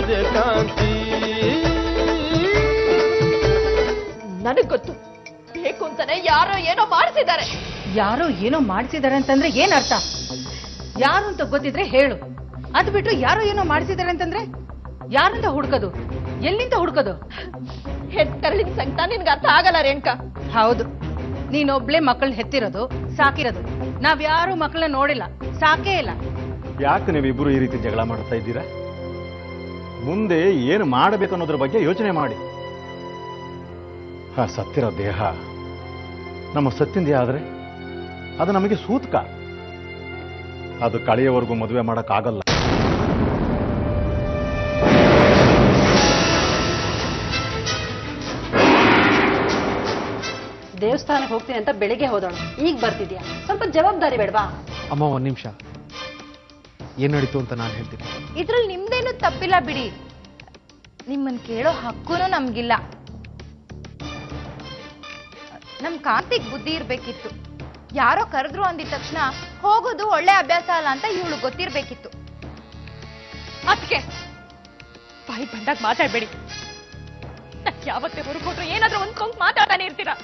ಸೂರ್ಯಕಾಂತಿ. ನನಗ್ ಗೊತ್ತು, ಬೇಕು ಅಂತಾನೆ ಯಾರೋ ಏನೋ ಮಾಡಿಸಿದ್ದಾರೆ. ಯಾರೋ ಏನೋ ಮಾಡಿಸಿದ್ದಾರೆ ಅಂತಂದ್ರೆ ಏನ್ ಅರ್ಥ? ಯಾರು ಅಂತ ಗೊತ್ತಿದ್ರೆ ಹೇಳು. ಅದ್ ಬಿಟ್ಟು ಯಾರೋ ಏನೋ ಮಾಡಿಸಿದ್ದಾರೆ ಅಂತಂದ್ರೆ ಯಾರಿಂದ ಹುಡ್ಕೋದು, ಎಲ್ಲಿಂದ ಹುಡ್ಕೋದು? ಹೆತ್ತರಳಿನ ಸಂಕಟ ನಿನ್ಗೆ ಅರ್ಥ ಆಗಲ್ಲ ರೇಣುಕಾ. ಹೌದು, ನೀನೊಬ್ಳೆ ಮಕ್ಕಳನ್ನ ಹೆತ್ತಿರೋದು, ಸಾಕಿರೋದು. ನಾವ್ಯಾರು ಮಕ್ಕಳನ್ನ ನೋಡಿಲ್ಲ, ಸಾಕೇ ಇಲ್ಲ. ಯಾಕೆ ನೀವಿಬ್ರು ಈ ರೀತಿ ಜಗಳ ಮಾಡ್ತಾ ಇದ್ದೀರಾ? ಮುಂದೆ ಏನು ಮಾಡಬೇಕು ಅನ್ನೋದ್ರ ಬಗ್ಗೆ ಯೋಚನೆ ಮಾಡಿ. ಸತ್ತಿರೋ ದೇಹ ನಮ್ಮ ಸತ್ತಿನ ದೇಹ ಆದ್ರೆ ಅದು ನಮಗೆ ಸೂತಕ. ಅದು ಕಳೆಯವರೆಗೂ ಮದುವೆ ಮಾಡಕ್ಕಾಗಲ್ಲ. ದೇವಸ್ಥಾನಕ್ಕೆ ಹೋಗ್ತೀನಿ ಅಂತ ಬೆಳಿಗ್ಗೆ ಹೋದೋಣ, ಈಗ ಬರ್ತಿದ್ಯಾ? ಸ್ವಲ್ಪ ಜವಾಬ್ದಾರಿ ಬೇಡವಾ? ಅಮ್ಮ ಒಂದ್ ನಿಮಿಷ, ಏನ್ ನಡೀತು ಅಂತ ನಾನು ಹೇಳ್ತೀನಿ. ಇದ್ರಲ್ಲಿ ನಿಮ್ದೇನು ತಪ್ಪಿಲ್ಲ ಬಿಡಿ. ನಿಮ್ಮನ್ ಕೇಳೋ ಹಕ್ಕೂನು ನಮ್ಗಿಲ್ಲ. ನಮ್ ಕಾಂತಿಗ್ ಬುದ್ಧಿ ಇರ್ಬೇಕಿತ್ತು. ಯಾರೋ ಕರೆದ್ರು ಅಂದಿದ ತಕ್ಷಣ ಹೋಗೋದು ಒಳ್ಳೆ ಅಭ್ಯಾಸ ಅಲ್ಲ ಅಂತ ಇವಳು ಗೊತ್ತಿರ್ಬೇಕಿತ್ತು. ಅದಕ್ಕೆ ಬಾಯಿ ಬಂದಾಗ ಮಾತಾಡ್ಬೇಡಿ. ಯಾವತ್ತೇ ಹೊರಕೊಟ್ರು ಏನಾದ್ರೂ ಒಂದ್ಕೊಂಡ್ ಮಾತಾಡ್ತಾನೆ ಇರ್ತೀರಾ.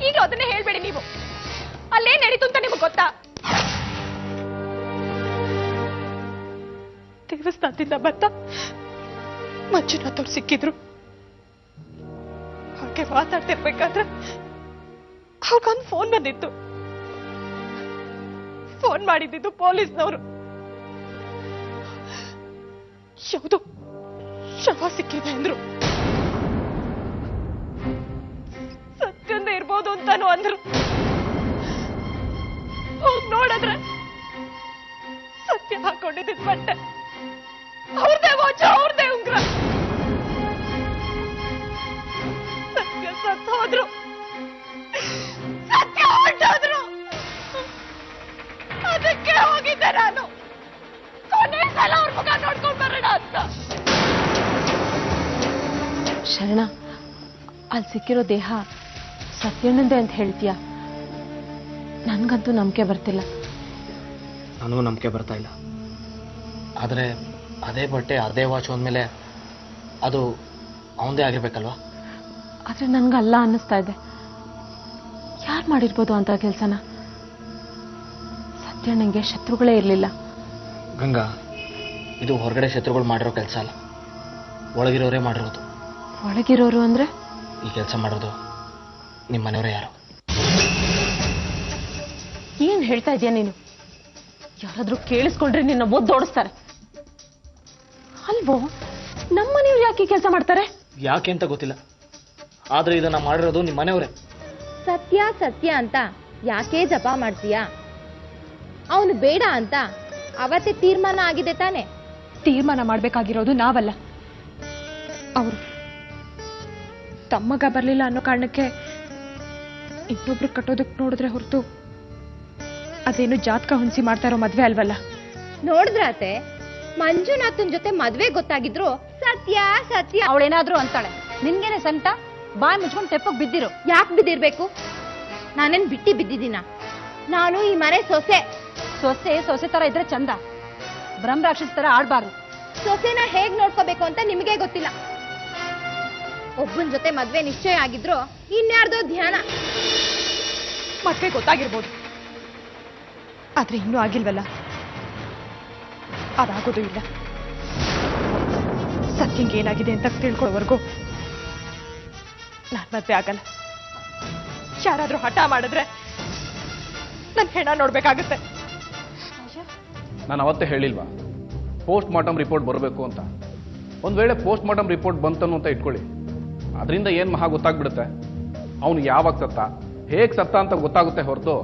ಈಗ ಅದನ್ನೇ ಹೇಳ್ಬೇಡಿ. ನೀವು ಅಲ್ಲೇನ್ ನಡೀತು ಅಂತ ನಿಮಗೆ ಗೊತ್ತಾ? ದೇವಸ್ಥಾನದಿಂದ ಬರ್ತಾ ಮಂಜುನಾಥ್ ಅವ್ರು ಸಿಕ್ಕಿದ್ರು. ಹಾಗೆ ಮಾತಾಡ್ತಿರ್ಬೇಕಾದ್ರೆ ಅವ್ರಿಗೊಂದು ಫೋನ್ ಬಂದಿತ್ತು. ಫೋನ್ ಮಾಡಿದ್ದು ಪೊಲೀಸ್ನವರು. ಯಾವುದು ಶವ ಸಿಕ್ಕಿದೆ ಅಂದ್ರು. ಸತ್ಯಂದ ಇರ್ಬೋದು ಅಂತಾನು ಅಂದ್ರು. ಹೋಗ್ ನೋಡಿದ್ರೆ ಸತ್ಯ ಹಾಕೊಂಡಿದ್ದ ಬಟ್ಟೆ ಅವ್ರದೇ ವಾಚ, ಅವ್ರದೇ ಉಂಗ್ರ. ಸತ್ಯ ಸತ್ ಹೋದ್ರು, ಸತ್ಯ ಹೊರಟೋದ್ರು. ಅದಕ್ಕೆ ಹೋಗಿದ್ದೆ ನಾನು. ಕೊನೆ ಸಲ ಅವ್ರ ಮುಖ ನೋಡ್ಕೊಂಡ್ ಬರೋಣ ಅಂತ. ಶರಣ, ಅಲ್ಲಿ ಸಿಕ್ಕಿರೋ ದೇಹ ಸತ್ಯಣ್ಣಂದೆ ಅಂತ ಹೇಳ್ತೀಯ? ನನ್ಗಂತೂ ನಂಬಿಕೆ ಬರ್ತಿಲ್ಲ. ನನಗೂ ನಂಬಿಕೆ ಬರ್ತಾ ಇಲ್ಲ. ಆದರೆ ಅದೇ ಬಟ್ಟೆ ಅದೇ ವಾಚ್ ಅಂದಮೇಲೆ ಅದು ಅವನದೇ ಆಗಿರ್ಬೇಕಲ್ವಾ? ಆದ್ರೆ ನನ್ಗಲ್ಲ ಅನ್ನಿಸ್ತಾ ಇದೆ. ಯಾರು ಮಾಡಿರ್ಬೋದು ಅಂತ ಕೆಲಸನ? ಸತ್ಯಣ್ಣಂಗೆ ಶತ್ರುಗಳೇ ಇರಲಿಲ್ಲ. ಗಂಗಾ, ಇದು ಹೊರಗಡೆ ಶತ್ರುಗಳು ಮಾಡಿರೋ ಕೆಲಸ ಅಲ್ಲ, ಒಳಗಿರೋರೇ ಮಾಡಿರೋದು. ಒಳಗಿರೋರು ಅಂದ್ರೆ? ಈ ಕೆಲಸ ಮಾಡೋದು ನಿಮ್ಮ ಮನೆಯವರೇ. ಯಾರು? ಏನ್ ಹೇಳ್ತಾ ಇದೀಯ ನೀನು? ಯಾರಾದ್ರೂ ಕೇಳಿಸ್ಕೊಂಡ್ರೆ ನಿನ್ನ ಓದೋಡಿಸ್ತಾರೆ ಅಲ್ವೋ? ನಮ್ಮನೆಯವ್ರು ಯಾಕೆ ಕೆಲಸ ಮಾಡ್ತಾರೆ? ಯಾಕೆ ಅಂತ ಗೊತ್ತಿಲ್ಲ, ಆದ್ರೆ ಇದನ್ನ ಮಾಡಿರೋದು ನಿಮ್ಮ ಮನೆಯವರೇ. ಸತ್ಯ ಸತ್ಯ ಅಂತ ಯಾಕೆ ಜಪ ಮಾಡ್ತೀಯಾ? ಅವನು ಬೇಡ ಅಂತ ಅವತ್ತೇ ತೀರ್ಮಾನ ಆಗಿದೆ ತಾನೆ. ತೀರ್ಮಾನ ಮಾಡ್ಬೇಕಾಗಿರೋದು ನಾವಲ್ಲ, ಅವರು. ತಮ್ಮಗ ಬರ್ಲಿಲ್ಲ ಅನ್ನೋ ಕಾರಣಕ್ಕೆ ಇನ್ನೊಬ್ರು ಕಟ್ಟೋದಕ್ಕೆ ನೋಡಿದ್ರೆ ಹೊರತು ಅದೇನು ಜಾತಕ ಹೊಂದಿಸಿ ಮಾಡ್ತಾ ಇರೋ ಮದ್ವೆ ಅಲ್ವಲ್ಲ. ನೋಡಿದ್ರಾತೆ, ಮಂಜುನಾಥನ್ ಜೊತೆ ಮದ್ವೆ ಗೊತ್ತಾಗಿದ್ರು ಸತ್ಯ ಸತ್ಯ ಅವಳೇನಾದ್ರೂ ಅಂತಾಳೆ. ನಿನ್ಗೇನೆ ಸಂಕಟ? ಬಾಯಿ ಮುಚ್ಕೊಂಡು ತೆಪ್ಪಕ್ ಬಿದ್ದಿರು. ಯಾಕೆ ಬಿದ್ದಿರ್ಬೇಕು? ನಾನೇನ್ ಬಿಟ್ಟಿ ಬಿದ್ದಿದ್ದೀನ? ನಾನು ಈ ಮನೆ ಸೊಸೆ. ಸೊಸೆ ಸೊಸೆ ತರ ಇದ್ರೆ ಚಂದ, ಬ್ರಹ್ಮರಾಕ್ಷಸ ತರ ಆಡ್ಬಾರ್ದು. ಸೊಸೆನ ಹೇಗ್ ನೋಡ್ಕೋಬೇಕು ಅಂತ ನಿಮಗೆ ಗೊತ್ತಿಲ್ಲ. ಒಬ್ಬನ ಜೊತೆ ಮದ್ವೆ ನಿಶ್ಚಯ ಆಗಿದ್ರು ಇನ್ಯಾರ್ದೋ ಧ್ಯಾನ. ಮದ್ವೆ ಗೊತ್ತಾಗಿರ್ಬೋದು, ಆದ್ರೆ ಇನ್ನೂ ಆಗಿಲ್ವಲ್ಲ. ಅದಾಗೋದು ಇಲ್ಲ. ಸತ್ಯಂಗೆ ಏನಾಗಿದೆ ಅಂತ ತಿಳ್ಕೊಳ್ಳೋವರೆಗೂ ನಾನ್ ಮದ್ವೆ ಆಗಲ್ಲ. ಯಾರಾದ್ರೂ ಹಠ ಮಾಡಿದ್ರೆ ನನ್ ಹೆಣ ನೋಡ್ಬೇಕಾಗುತ್ತೆ. ನಾನು ಅವತ್ತೇ ಹೇಳಿಲ್ವಾ ಪೋಸ್ಟ್ ಮಾರ್ಟಮ್ ರಿಪೋರ್ಟ್ ಬರಬೇಕು ಅಂತ? ಒಂದ್ ವೇಳೆ ಪೋಸ್ಟ್ ಮಾರ್ಟಮ್ ರಿಪೋರ್ಟ್ ಬಂತನು ಅಂತ ಇಟ್ಕೊಳ್ಳಿ, ಅದರಿಂದ ಏನ್ ಮಹಾ ಗೊತ್ತಾಗ್ಬಿಡುತ್ತೆ. ಅವನು ಯಾವಾಗ ಸತ್ತ, ಹೇಗ್ ಸತ್ತ ಅಂತ ಗೊತ್ತಾಗುತ್ತೆ ಹೊರತು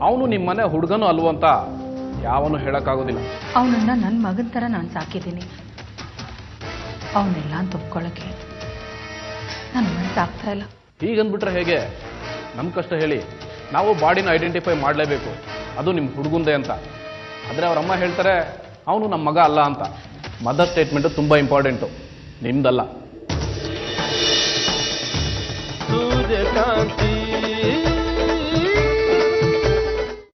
ಅವನು ನಿಮ್ಮ ಮನೆ ಹುಡುಗನು ಅಲ್ವ ಅಂತ ಯಾವನು ಹೇಳಕ್ಕಾಗೋದಿಲ್ಲ. ಅವನನ್ನ ನನ್ನ ಮಗನ ತರ ನಾನು ಸಾಕಿದ್ದೀನಿ. ಅವನ್ನೆಲ್ಲ ಅಂತ ಒಪ್ಕೊಳ್ಳೋಕೆ ನನ್ನ ಮನಸ್ಸಾಗ್ತಾ ಇಲ್ಲ. ಹೀಗಂದ್ಬಿಟ್ರೆ ಹೇಗೆ? ನಮ್ಮ ಕಷ್ಟ ಹೇಳಿ, ನಾವು ಬಾಡಿನ ಐಡೆಂಟಿಫೈ ಮಾಡಲೇಬೇಕು, ಅದು ನಿಮ್ಮ ಹುಡುಗುಂದೆ ಅಂತ. ಆದರೆ ಅವರಮ್ಮ ಹೇಳ್ತಾರೆ ಅವನು ನಮ್ಮ ಮಗ ಅಲ್ಲ ಅಂತ. ಮದರ್ ಸ್ಟೇಟ್ಮೆಂಟು ತುಂಬ ಇಂಪಾರ್ಟೆಂಟು, ನಿಮ್ದಲ್ಲ. ಸೂರ್ಯಕಾಂತಿ